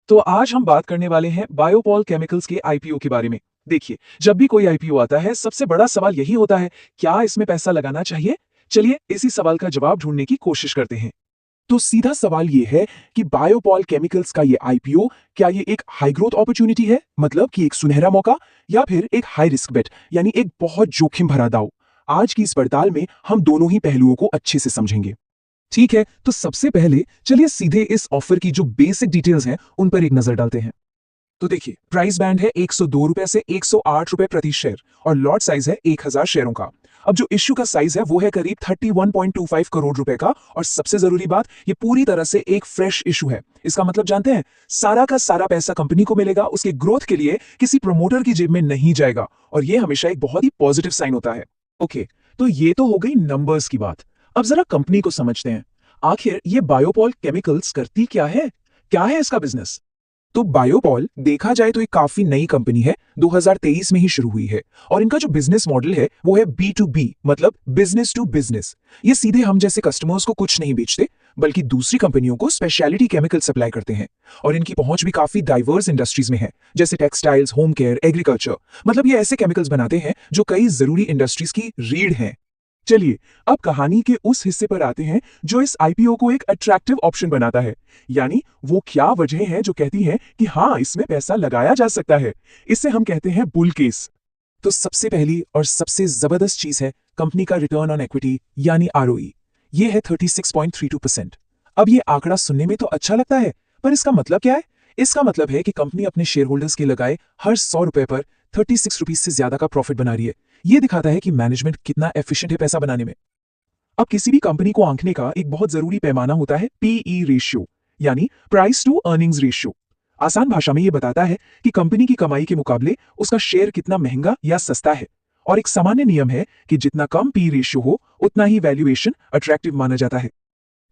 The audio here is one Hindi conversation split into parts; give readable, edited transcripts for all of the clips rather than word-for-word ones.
तो आज हम बात करने वाले हैं बायोपॉल केमिकल्स के आईपीओ के बारे में। देखिए, जब भी कोई आईपीओ आता है, सबसे बड़ा सवाल यही होता है, क्या इसमें पैसा लगाना चाहिए? चलिए, इसी सवाल का जवाब ढूंढने की कोशिश करते हैं। तो सीधा सवाल ये है कि बायोपॉल केमिकल्स का ये आईपीओ क्या ये एक हाई ग्रोथ अपॉर्चुनिटी है, मतलब कि एक सुनहरा मौका, या फिर एक हाई रिस्क बेट, यानी एक बहुत जोखिम भरा दांव। आज की इस पड़ताल में हम दोनों ही पहलुओं को अच्छे से समझेंगे। ठीक है, तो सबसे पहले चलिए सीधे इस ऑफर की जो बेसिक डिटेल्स हैं उन पर एक नजर डालते हैं। तो देखिए, प्राइस बैंड है 102 रुपए से 108 रुपए प्रति शेयर और लॉट साइज है 1000 शेयरों का। अब जो इश्यू का साइज है वो है करीब 31.25 करोड़ रुपए का, और सबसे जरूरी बात, ये पूरी तरह से एक फ्रेश इशू है। इसका मतलब जानते हैं, सारा का सारा पैसा कंपनी को मिलेगा, उसके ग्रोथ के लिए किसी प्रमोटर की जेब में नहीं जाएगा, और ये हमेशा एक बहुत ही पॉजिटिव साइन होता है। ओके, तो ये तो हो गई नंबर्स की बात। अब जरा कंपनी को समझते हैं। आखिर ये बायोपॉल केमिकल्स करती क्या है इसका बिजनेस? तो बायोपॉल देखा जाए तो एक काफी नई कंपनी है, 2023 में ही शुरू हुई है, और इनका जो बिजनेस मॉडल है वो है B2B, मतलब बिजनेस टू बिजनेस। ये सीधे हम जैसे कस्टमर्स को कुछ नहीं बेचते, बल्कि दूसरी कंपनियों को स्पेशलिटी केमिकल सप्लाई करते हैं। और इनकी पहुंच भी काफी डाइवर्स इंडस्ट्रीज में है, जैसे टेक्सटाइल्स, होम केयर, एग्रीकल्चर। मतलब ये ऐसे केमिकल्स बनाते हैं जो कई जरूरी इंडस्ट्रीज की रीढ़ हैं। चलिए, अब कहानी के उस हिस्से पर आते हैं जो इस आईपीओ को एक अट्रैक्टिव ऑप्शन बनाता है। यानी वो क्या वजह है जो कहती है कि हाँ, इसमें पैसा लगाया जा सकता है। इसे हम कहते हैं बुल केस। तो सबसे पहली और सबसे जबरदस्त चीज है कंपनी का रिटर्न ऑन इक्विटी, यानी ROE। ये है 36.32%। अब ये आंकड़ा सुनने में तो अच्छा लगता है, पर इसका मतलब क्या है? इसका मतलब है कि कंपनी अपने शेयर होल्डर्स के लगाए हर 100 रुपए पर 36 रुपीज से ज्यादा का प्रॉफिट बना रही है। ये दिखाता है कि मैनेजमेंट कितना एफिशिएंट है पैसा बनाने में। अब किसी भी कंपनी को आंकने का एक बहुत जरूरी पैमाना होता है पीई रेशियो, यानी प्राइस टू अर्निंग्स रेशियो। आसान भाषा में ये बताता है कि कंपनी की कमाई के मुकाबले उसका शेयर कितना महंगा या सस्ता है। और एक सामान्य नियम है कि जितना कम पी रेशियो हो, उतना ही वैल्यूएशन अट्रैक्टिव माना जाता है।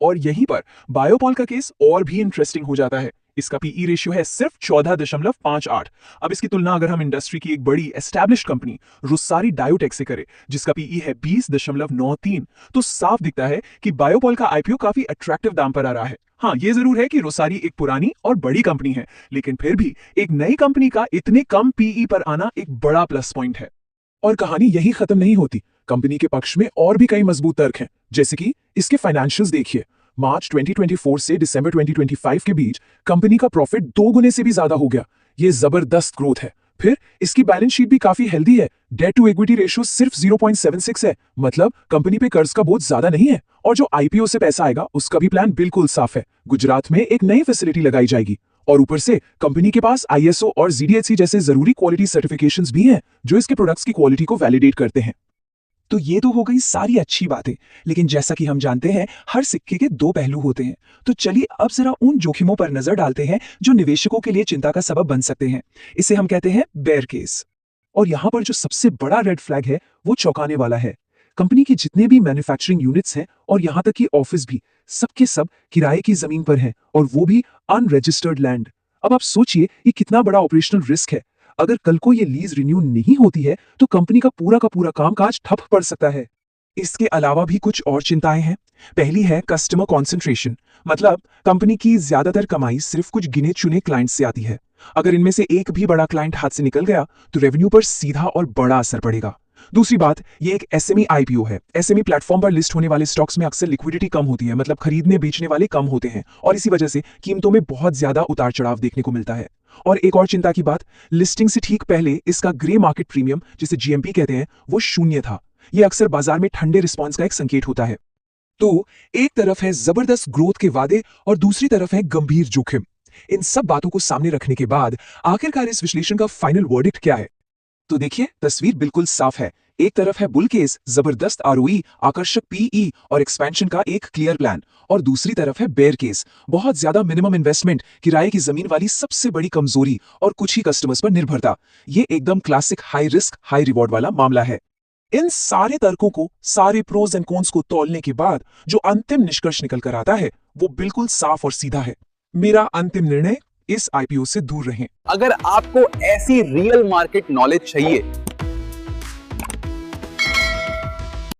और यहीं पर बायोपॉल का केस और भी इंटरेस्टिंग हो जाता है। इसका पीई रेशियो है सिर्फ 14.58। अब इसकी तुलना अगर हम इंडस्ट्री की एक बड़ी एस्टैब्लिश्ड कंपनी रुस्सारी डायोटेक से करें, जिसका पीई है 20.93, तो साफ दिखता है कि बायोपॉल का आईपीओ काफी अट्रैक्टिव दाम पर आ रहा है। हाँ, ये जरूर है कि रुस्सारी एक पुरानी और बड़ी कंपनी है, लेकिन फिर भी एक नई कंपनी का इतने कम पीई पर आना एक बड़ा प्लस पॉइंट है। और कहानी यही खत्म नहीं होती। कंपनी के पक्ष में और भी कई मजबूत तर्क हैं, जैसे कि इसके फाइनेंशियल्स देखिए। मार्च 2024 से दिसंबर 2025 के बीच कंपनी का प्रॉफिट 2 गुने से भी ज्यादा हो गया। ये जबरदस्त ग्रोथ है। फिर इसकी बैलेंस शीट भी काफी हेल्दी है। डेट टू इक्विटी रेशियो सिर्फ 0.76 है, मतलब कंपनी पे कर्ज का बोझ ज्यादा नहीं है। और जो आईपीओ से पैसा आएगा उसका भी प्लान बिल्कुल साफ है। गुजरात में एक नई फैसिलिटी लगाई जाएगी, और ऊपर से कंपनी के पास ISO और GDHC जैसे जरूरी क्वालिटी सर्टिफिकेशंस भी हैं, जो इसके प्रोडक्ट्स की क्वालिटी को वैलिडेट करते हैं। तो ये तो हो गई सारी अच्छी बातें, लेकिन जैसा कि हम जानते हैं, हर सिक्के के दो पहलू होते हैं। तो चलिए अब जरा उन जोखिमों पर नजर डालते हैं जो निवेशकों के लिए चिंता का सबब बन सकते हैं। इसे हम कहते हैं बेयर केस। और यहां पर जो सबसे बड़ा रेड फ्लैग है वो चौंकाने वाला है। कंपनी के जितने भी मैन्युफैक्चरिंग यूनिट्स हैं और यहां तक कि ऑफिस भी, सबके सब किराए की जमीन पर हैं, और वो भी अनरजिस्टर्ड लैंड। अब आप सोचिए, ये कितना बड़ा ऑपरेशनल रिस्क है। अगर कल को ये लीज रिन्यू नहीं होती है तो कंपनी का पूरा कामकाज ठप पड़ सकता है। इसके अलावा भी कुछ और चिंताएं हैं। पहली है कस्टमर कॉन्सेंट्रेशन, मतलब कंपनी की ज्यादातर कमाई सिर्फ कुछ गिने चुने क्लाइंट से आती है। अगर इनमें से एक भी बड़ा क्लाइंट हाथ से निकल गया तो रेवेन्यू पर सीधा और बड़ा असर पड़ेगा। दूसरी बात, ये एक एसएमई आईपीओ है। एसएमई प्लेटफॉर्म पर लिस्ट होने वाले स्टॉक्स में अक्सर लिक्विडिटी कम होती है, मतलब खरीदने बेचने वाले कम होते हैं, और इसी वजह से कीमतों में बहुत ज्यादा उतार चढ़ाव देखने को मिलता है। और एक और चिंता की बात, लिस्टिंग से ठीक पहले इसका ग्रे मार्केट प्रीमियम, जिसे जीएमपी कहते हैं, वो शून्य था। यह अक्सर बाजार में ठंडे रिस्पॉन्स का एक संकेत होता है। तो एक तरफ है जबरदस्त ग्रोथ के वादे और दूसरी तरफ है गंभीर जोखिम। इन सब बातों को सामने रखने के बाद आखिरकार इस विश्लेषण का फाइनल वर्डिक्ट क्या है? तो देखिए, तस्वीर बिल्कुल साफ है। एक तरफ है बुल केस, जबरदस्त ROE, आकर्षक पीई और एक्सपेंशन का एक क्लियर प्लान, और दूसरी तरफ है बेयर केस, बहुत ज्यादा मिनिमम इन्वेस्टमेंट, किराए की जमीन वाली सबसे बड़ी कमजोरी और कुछ ही कस्टमर्स पर निर्भरता। ये एकदम classic high risk high reward वाला मामला है। इन सारे तर्कों को, सारे प्रोज एंड कॉन्स को तौलने के बाद जो अंतिम निष्कर्ष निकल कर आता है वो बिल्कुल साफ और सीधा है। मेरा अंतिम निर्णय, इस आईपीओ से दूर रहें। अगर आपको ऐसी रियल मार्केट नॉलेज चाहिए